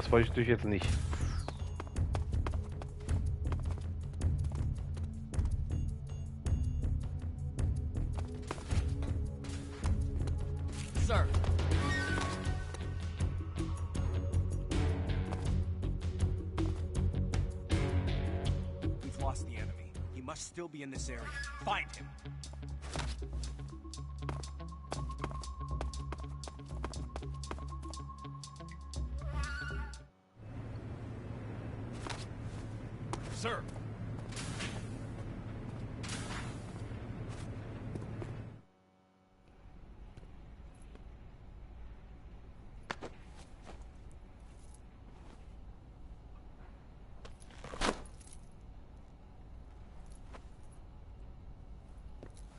Das wollte ich natürlich jetzt nicht. Sir. We've lost the enemy. He must still be in this area. Find him. Sir.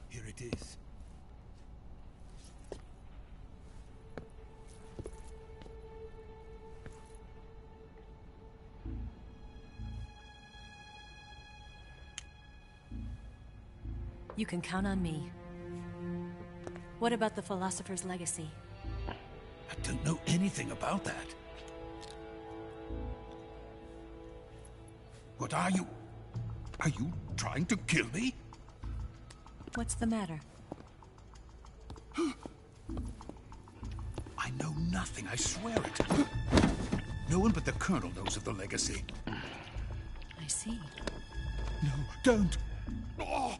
Here it is. You can count on me. What about the philosopher's legacy? I don't know anything about that. What are you? Are you trying to kill me? What's the matter? I know nothing, I swear it. No one but the Colonel knows of the legacy. I see. No, don't! Oh.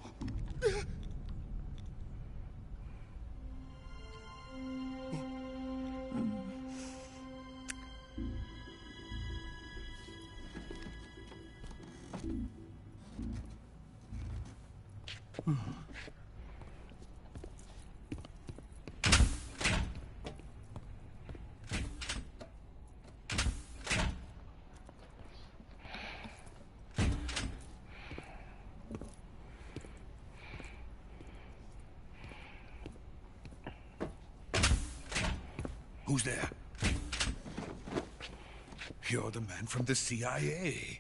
Who's there? You're the man from the CIA.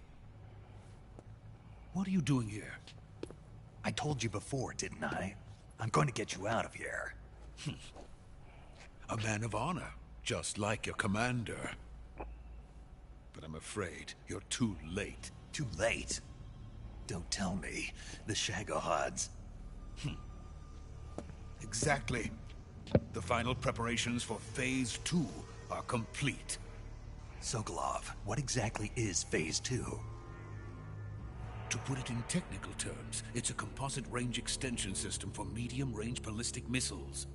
What are you doing here? I told you before, didn't I? I'm going to get you out of here. A man of honor, just like your commander. But I'm afraid you're too late. Too late? Don't tell me. The Shagohods. Exactly. The final preparations for Phase 2 are complete. Sokolov, what exactly is Phase 2? To put it in technical terms, it's a composite range extension system for medium-range ballistic missiles.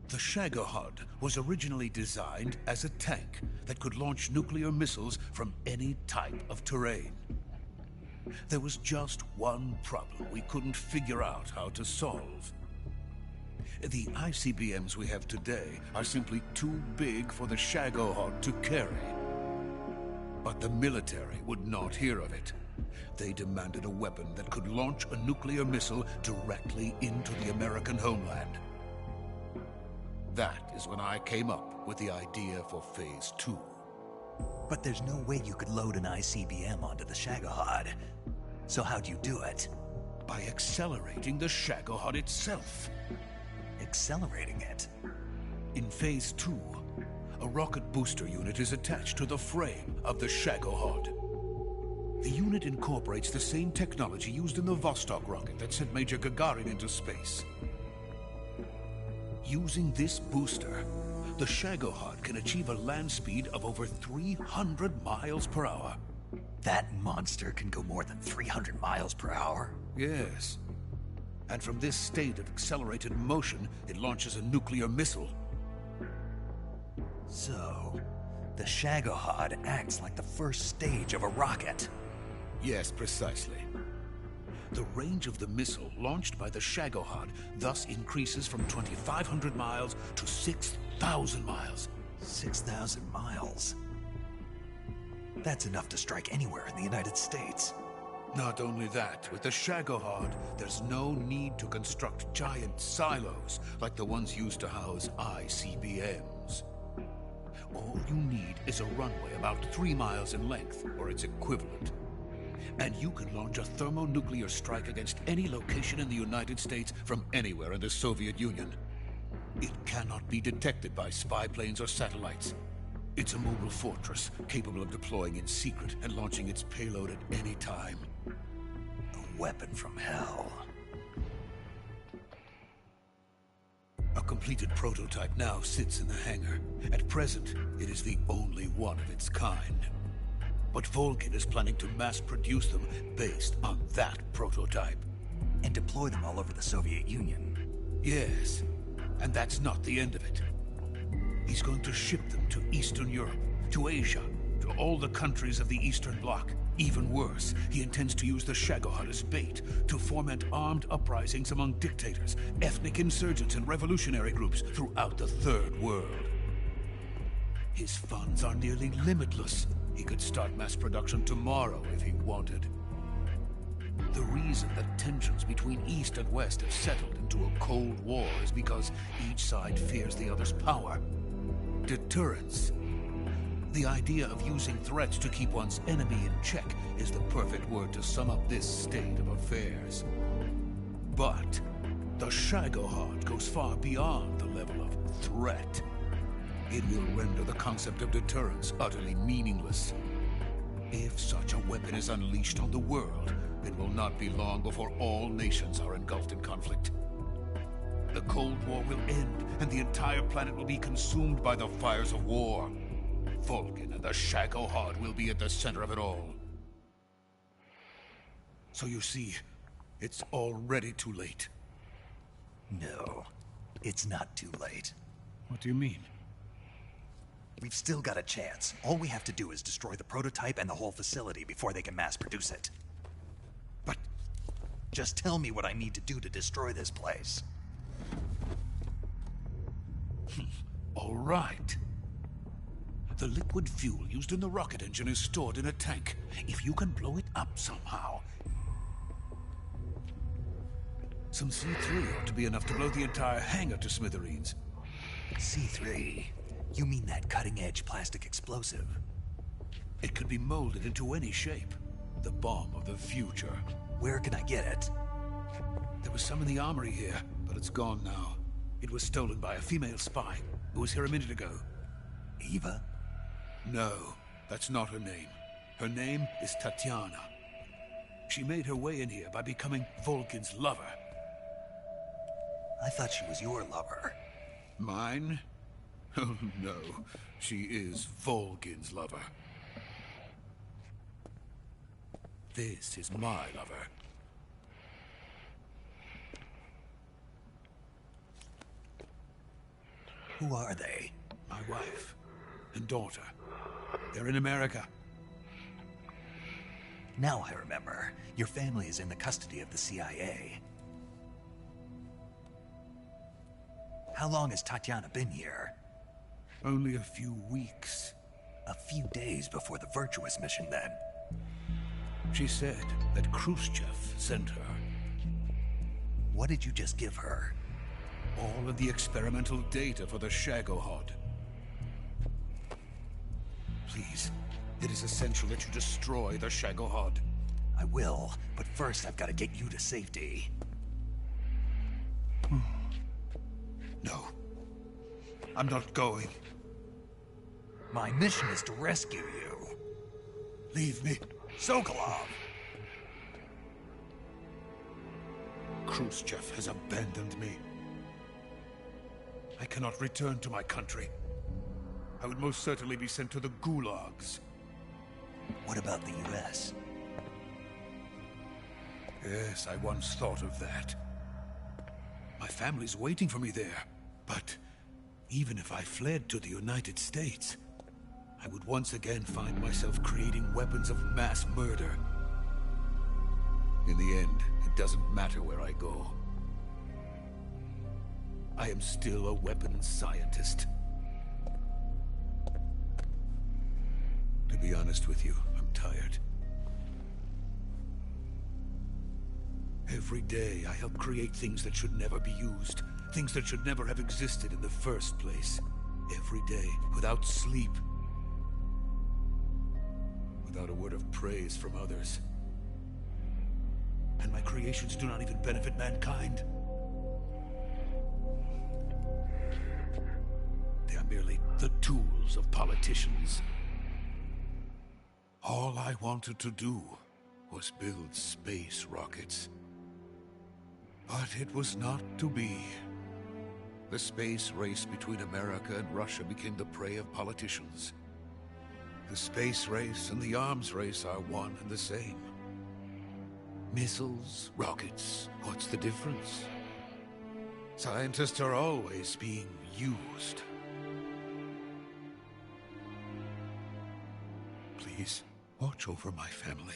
The Shagohod was originally designed as a tank that could launch nuclear missiles from any type of terrain. There was just one problem we couldn't figure out how to solve. The ICBMs we have today are simply too big for the Shagohod to carry. But the military would not hear of it. They demanded a weapon that could launch a nuclear missile directly into the American homeland. That is when I came up with the idea for Phase 2. But there's no way you could load an ICBM onto the Shagohod. So how'd you do it? By accelerating the Shagohod itself. Accelerating it? In Phase 2, a rocket booster unit is attached to the frame of the Shagohod. The unit incorporates the same technology used in the Vostok rocket that sent Major Gagarin into space. Using this booster, the Shagohod can achieve a land speed of over 300 miles per hour. That monster can go more than 300 miles per hour? Yes. And from this state of accelerated motion, it launches a nuclear missile. So, the Shagohod acts like the first stage of a rocket. Yes, precisely. The range of the missile launched by the Shagohod thus increases from 2,500 miles to 6,000 miles. 6,000 miles? That's enough to strike anywhere in the United States. Not only that, with the Shagohod, there's no need to construct giant silos like the ones used to house ICBMs. All you need is a runway about 3 miles in length, or its equivalent. And you can launch a thermonuclear strike against any location in the United States from anywhere in the Soviet Union. It cannot be detected by spy planes or satellites. It's a mobile fortress, capable of deploying in secret and launching its payload at any time. A weapon from hell. A completed prototype now sits in the hangar. At present, it is the only one of its kind. But Volgin is planning to mass-produce them based on that prototype. And deploy them all over the Soviet Union. Yes, and that's not the end of it. He's going to ship them to Eastern Europe, to Asia, to all the countries of the Eastern Bloc. Even worse, he intends to use the Shagohod as bait to foment armed uprisings among dictators, ethnic insurgents, and revolutionary groups throughout the Third World. His funds are nearly limitless. He could start mass production tomorrow if he wanted. The reason that tensions between East and West have settled into a Cold War is because each side fears the other's power. Deterrence. The idea of using threats to keep one's enemy in check is the perfect word to sum up this state of affairs. But the Shagohod goes far beyond the level of threat. It will render the concept of deterrence utterly meaningless. If such a weapon is unleashed on the world, it will not be long before all nations are engulfed in conflict. The Cold War will end, and the entire planet will be consumed by the fires of war. Volgin and the Shagohod will be at the center of it all. So you see, it's already too late. No, it's not too late. What do you mean? We've still got a chance. All we have to do is destroy the prototype and the whole facility before they can mass produce it. But just tell me what I need to do to destroy this place. All right. The liquid fuel used in the rocket engine is stored in a tank. If you can blow it up somehow. Some C3 ought to be enough to blow the entire hangar to smithereens. C3? You mean that cutting-edge plastic explosive? It could be molded into any shape. The bomb of the future. Where can I get it? There was some in the armory here, but it's gone now. It was stolen by a female spy who was here a minute ago. Eva? No, that's not her name. Her name is Tatiana. She made her way in here by becoming Volgin's lover. I thought she was your lover. Mine? Oh no, she is Volgin's lover. This is my lover. Who are they? My wife and daughter. They're in America. Now I remember. Your family is in the custody of the CIA. How long has Tatiana been here? Only a few weeks. A few days before the Virtuous mission, then. She said that Khrushchev sent her. What did you just give her? All of the experimental data for the Shagohod. Please, it is essential that you destroy the Shagohod. I will, but first I've got to get you to safety. No. I'm not going. My mission is to rescue you. Leave me. Sokolov! Khrushchev has abandoned me. I cannot return to my country. I would most certainly be sent to the gulags. What about the US? Yes, I once thought of that. My family's waiting for me there. But even if I fled to the United States, I would once again find myself creating weapons of mass murder. In the end, it doesn't matter where I go. I am still a weapons scientist. To be honest with you, I'm tired. Every day, I help create things that should never be used. Things that should never have existed in the first place. Every day, without sleep. Without a word of praise from others. And my creations do not even benefit mankind. are merely the tools of politicians. All I wanted to do was build space rockets. But it was not to be. The space race between America and Russia became the prey of politicians. The space race and the arms race are one and the same. Missiles, rockets, what's the difference? Scientists are always being used. Please, watch over my family.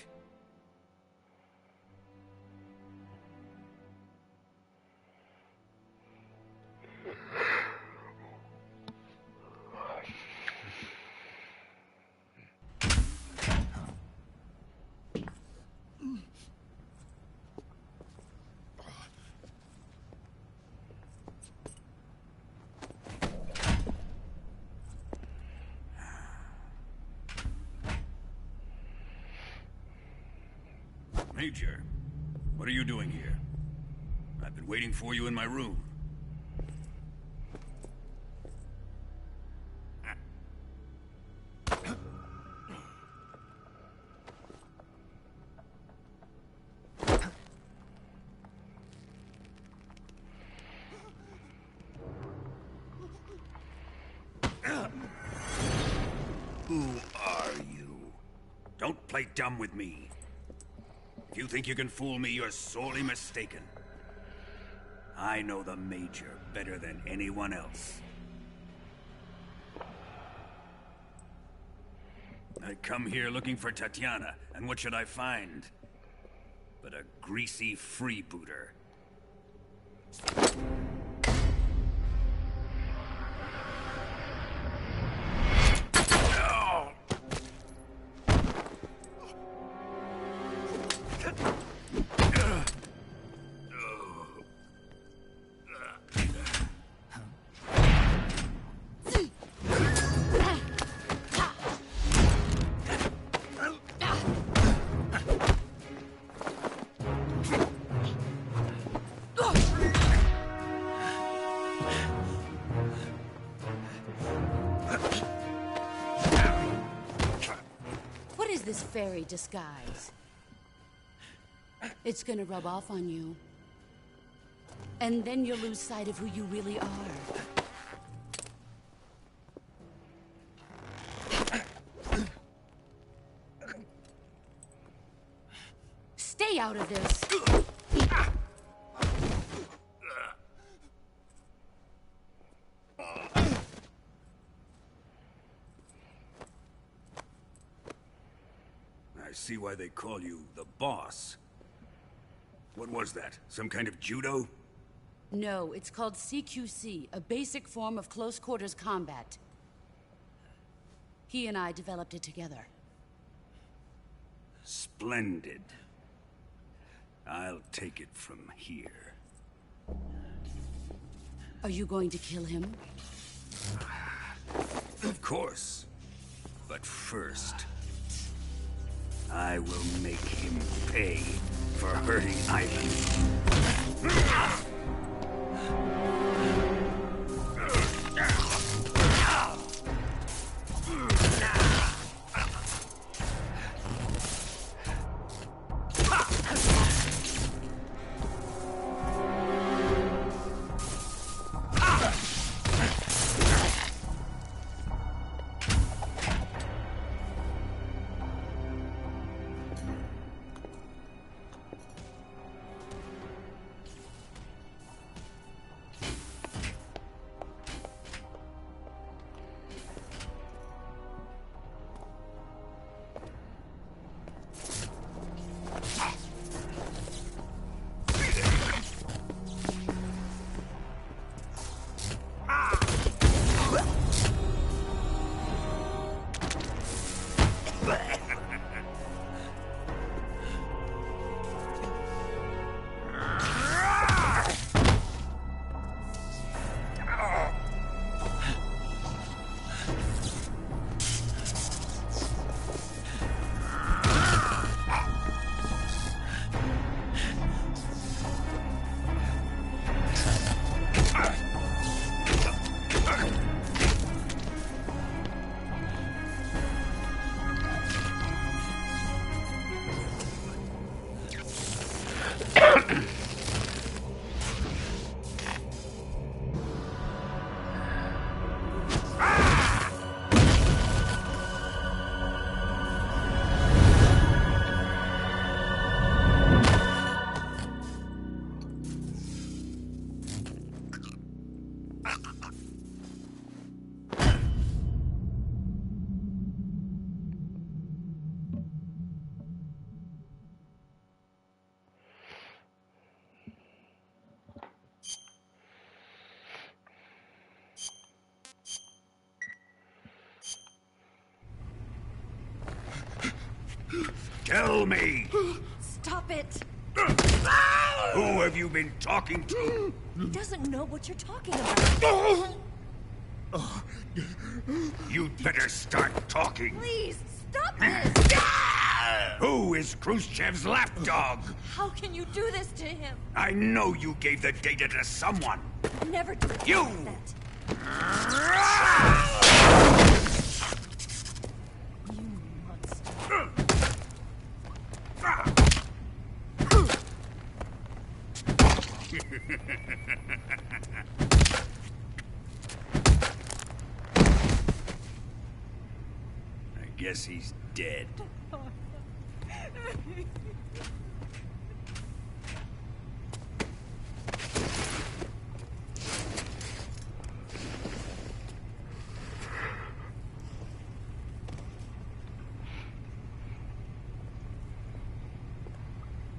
Major, what are you doing here? I've been waiting for you in my room. Who are you? Don't play dumb with me. If you think you can fool me, you're sorely mistaken. I know the Major better than anyone else. I come here looking for Tatiana, and what should I find? But a greasy freebooter. This fairy disguise. It's gonna rub off on you. And then you'll lose sight of who you really are. Stay out of this. I see why they call you the boss. What was that? Some kind of judo? No, it's called CQC, a basic form of close quarters combat. He and I developed it together. Splendid. I'll take it from here. Are you going to kill him? Of course. But first, I will make him pay for hurting Ivan. Tell me! Stop it! Who have you been talking to? He doesn't know what you're talking about. You'd better start talking. Please, stop this! Who is Khrushchev's lapdog? How can you do this to him? I know you gave the data to someone. Never do You! that. You monster. I guess he's dead.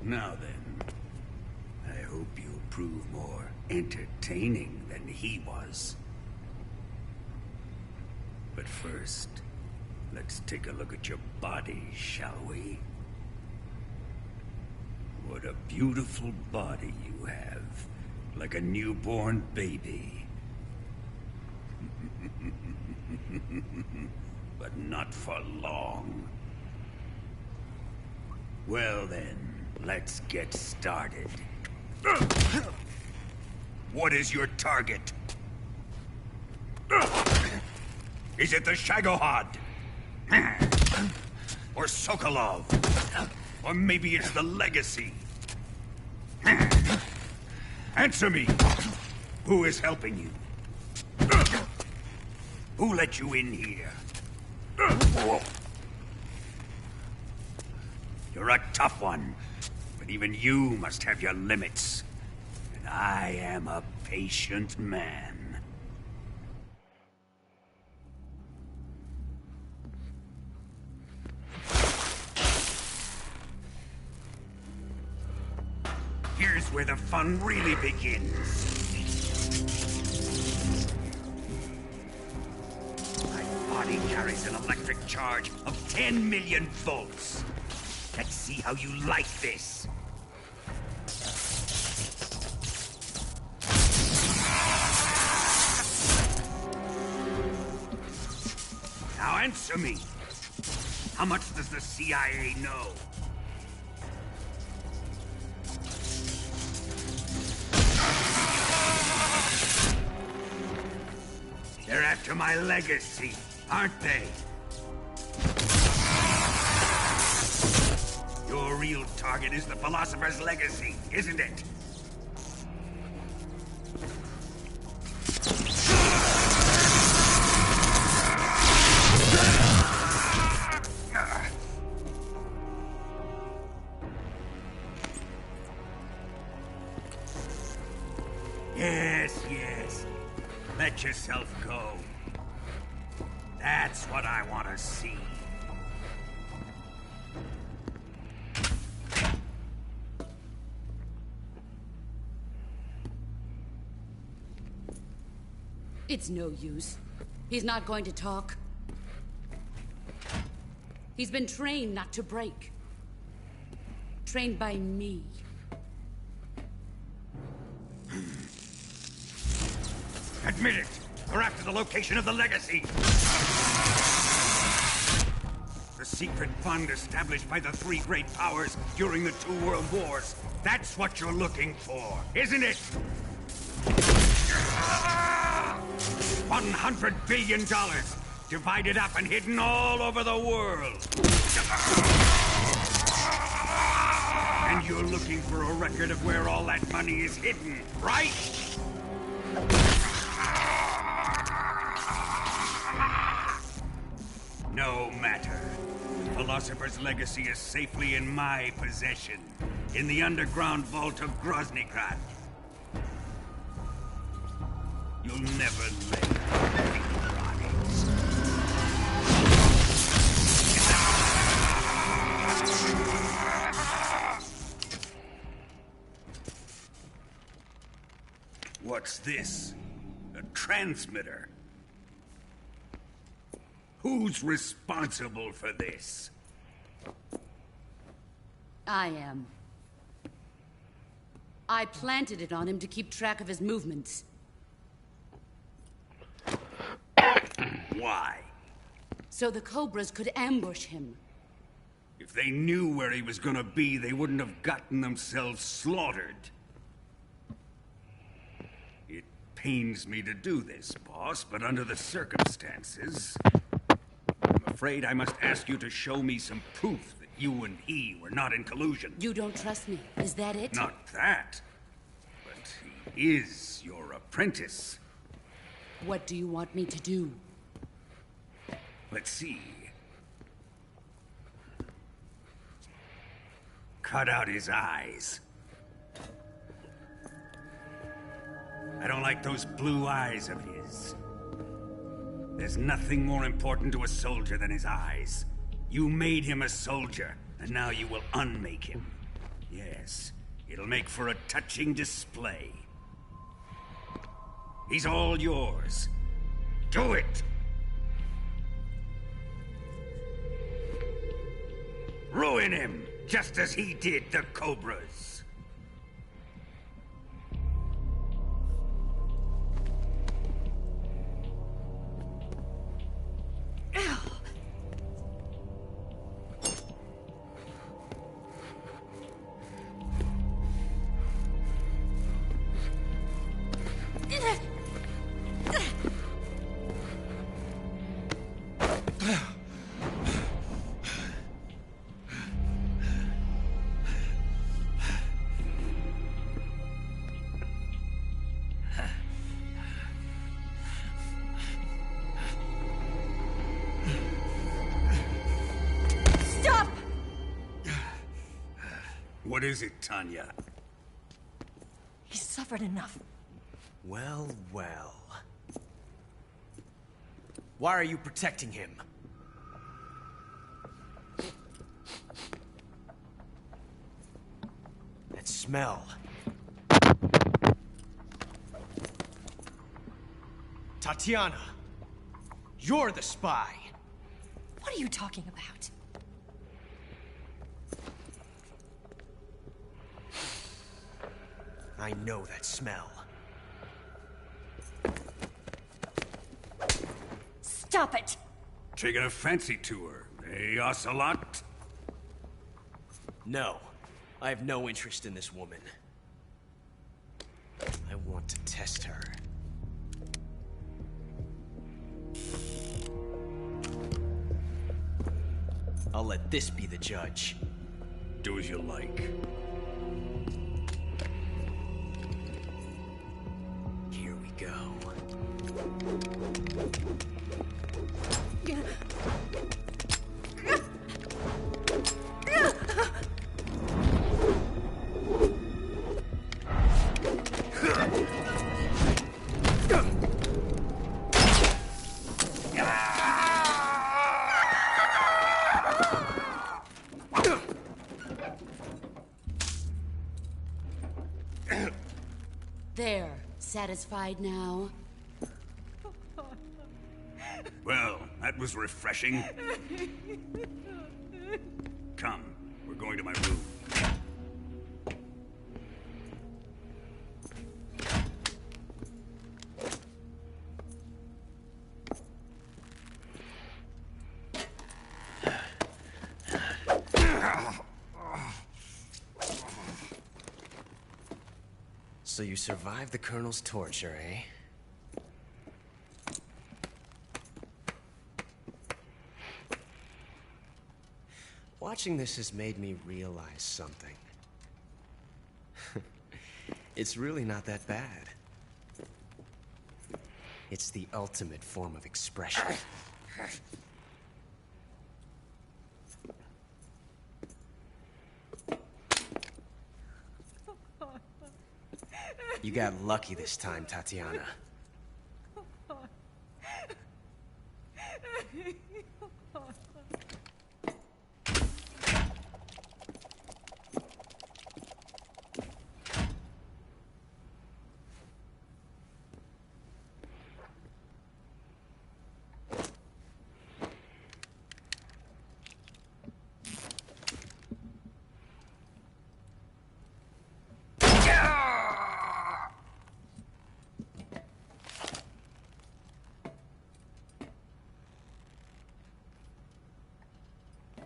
Now then, I hope you'll prove more entertaining than he was. But first, let's take a look at your body, shall we? What a beautiful body you have, like a newborn baby. But not for long. Well then, let's get started. What is your target? Is it the Shagohod? Or Sokolov? Or maybe it's the Legacy? Answer me! Who is helping you? Who let you in here? You're a tough one, but even you must have your limits. And I am a patient man. Here's where the fun really begins. My body carries an electric charge of 10 million volts. Let's see how you like this. Now answer me. How much does the CIA know? They're after my legacy, aren't they? Your real target is the Philosopher's Legacy, isn't it? Yes. Let yourself go. That's what I want to see. It's no use. He's not going to talk. He's been trained not to break. Trained by me. Admit it! We're after the location of the Legacy! The secret fund established by the three great powers during the 2 world wars. That's what you're looking for, isn't it? $100 billion, divided up and hidden all over the world. And you're looking for a record of where all that money is hidden, right? No matter. The Philosopher's Legacy is safely in my possession, in the underground vault of Groznygrad. You'll never lay a finger on it. What's this? A transmitter? Who's responsible for this? I am. I planted it on him to keep track of his movements. Why? So the Cobras could ambush him. If they knew where he was gonna be, they wouldn't have gotten themselves slaughtered. It pains me to do this, boss, but under the circumstances, I'm afraid I must ask you to show me some proof that you and he were not in collusion. You don't trust me, is that it? Not that, but he is your apprentice. What do you want me to do? Let's see. Cut out his eyes. I don't like those blue eyes of his. There's nothing more important to a soldier than his eyes. You made him a soldier, and now you will unmake him. Yes, it'll make for a touching display. He's all yours. Do it! Ruin him, just as he did the Cobras. What is it, Tanya? He's suffered enough. Well, well. Why are you protecting him? That smell. Tatiana, you're the spy. What are you talking about? I know that smell. Stop it! Taking a fancy to her, eh, Ocelot? No, I have no interest in this woman. I want to test her. I'll let this be the judge. Do as you like. Here we go. There. Satisfied now? Well, that was refreshing. Come, we're going to my room. So you survived the Colonel's torture, eh? Watching this has made me realize something. It's really not that bad. It's the ultimate form of expression. You got lucky this time, Tatiana.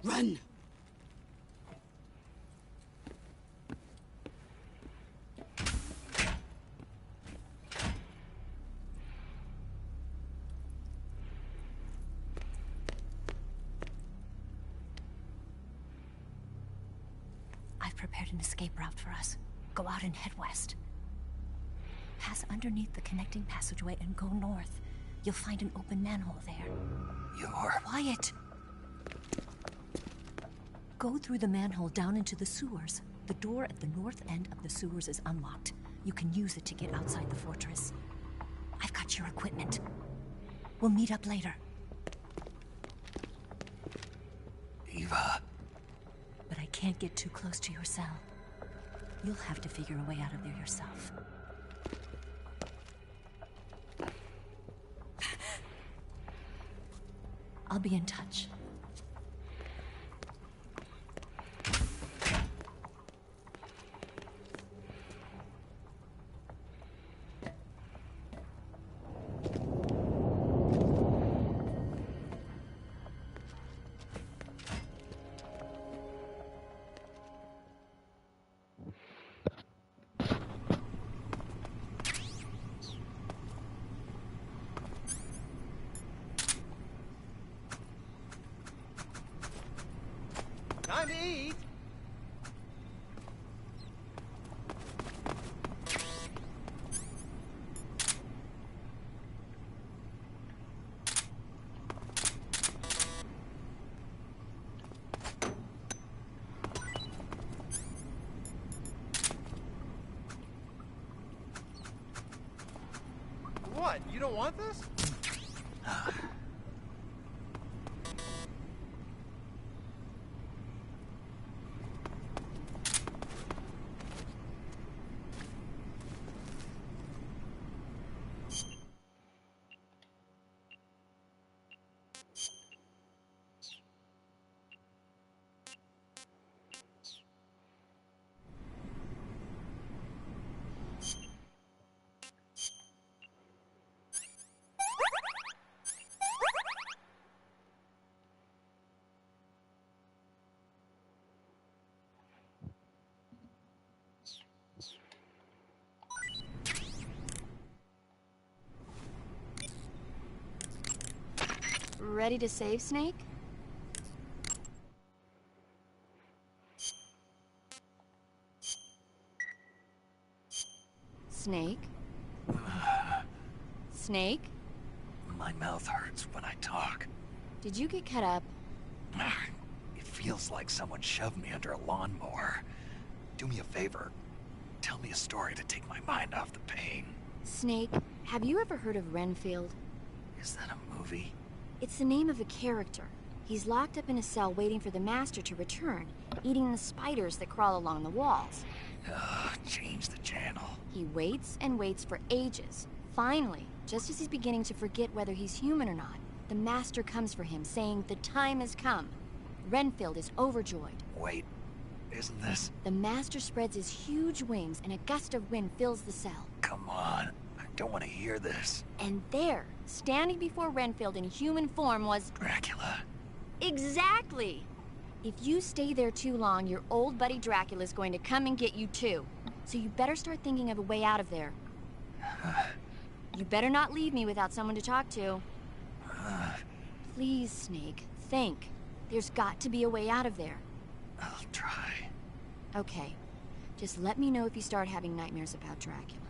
Run! I've prepared an escape route for us. Go out and head west. Pass underneath the connecting passageway and go north. You'll find an open manhole there. You're... Quiet! Go through the manhole down into the sewers. The door at the north end of the sewers is unlocked. You can use it to get outside the fortress. I've got your equipment. We'll meet up later. Eva... But I can't get too close to your cell. You'll have to figure a way out of there yourself. I'll be in touch. Time to eat! What? You don't want this? Ready to save, Snake? Snake? Snake? My mouth hurts when I talk. Did you get cut up? It feels like someone shoved me under a lawnmower. Do me a favor. Tell me a story to take my mind off the pain. Snake, have you ever heard of Renfield? Is that a movie? It's the name of a character. He's locked up in a cell waiting for the master to return, eating the spiders that crawl along the walls. Change the channel. He waits and waits for ages. Finally, just as he's beginning to forget whether he's human or not, the master comes for him, saying the time has come. Renfield is overjoyed. Wait, isn't this... The master spreads his huge wings and a gust of wind fills the cell. Come on, I don't want to hear this. And there, standing before Renfield in human form was... Dracula. Exactly! If you stay there too long, your old buddy Dracula's going to come and get you too. So you better start thinking of a way out of there. You better not leave me without someone to talk to. Please, Snake, think. There's got to be a way out of there. I'll try. Okay. Just let me know if you start having nightmares about Dracula.